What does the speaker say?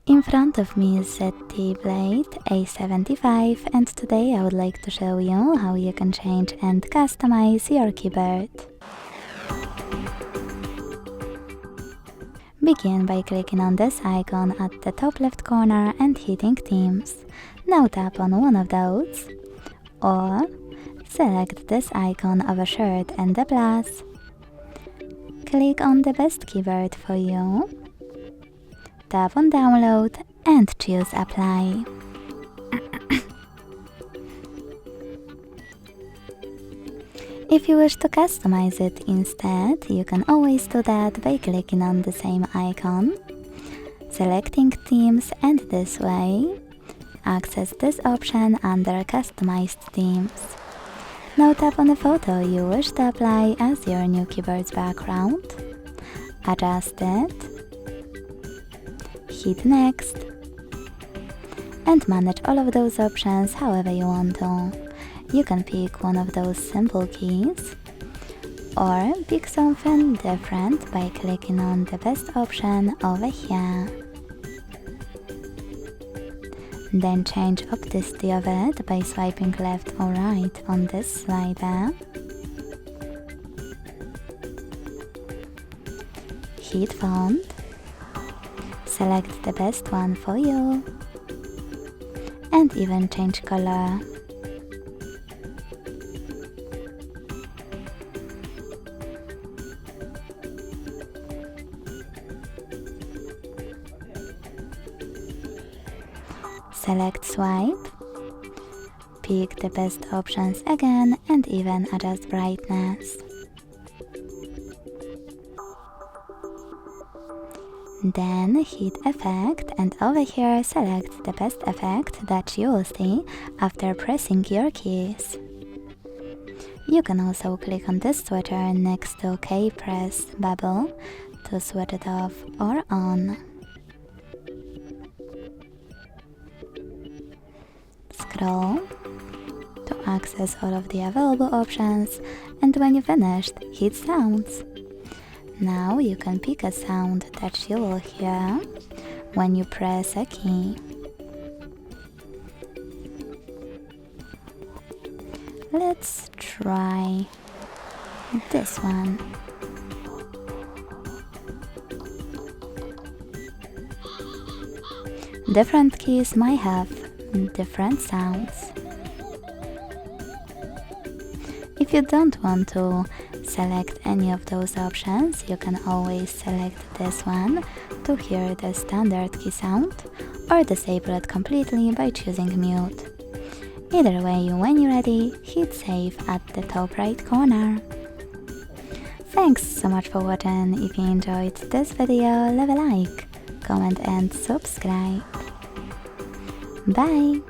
In front of me is ZTE Blade A75, and today I would like to show you how you can change and customize your keyboard. Begin by clicking on this icon at the top left corner and hitting Themes. Now tap on one of those, or select this icon of a shirt and a plus. Click on the best keyboard for you. Tap on Download and choose Apply. If you wish to customize it instead, you can always do that by clicking on the same icon, selecting Themes, and this way access this option under Customized Themes. Now tap on the photo you wish to apply as your new keyboard's background, adjust it, hit Next, and manage all of those options however you want to. You can pick one of those simple keys, or pick something different by clicking on the best option over here. Then change opacity of it by swiping left or right on this slider. Hit Font. Select the best one for you, and even change color. Select Swipe, pick the best options again, and even adjust brightness. Then hit Effect, and over here select the best effect that you will see after pressing your keys. You can also click on this switcher next to K-Press bubble to switch it off or on. Scroll to access all of the available options, and when you finished, hit Sounds. Now you can pick a sound that you will hear when you press a key. Let's try this one. Different keys might have different sounds. If you don't want to select any of those options, you can always select this one to hear the standard key sound, or disable it completely by choosing Mute. Either way, when you're ready, hit Save at the top right corner. Thanks so much for watching. If you enjoyed this video, leave a like, comment and subscribe. Bye!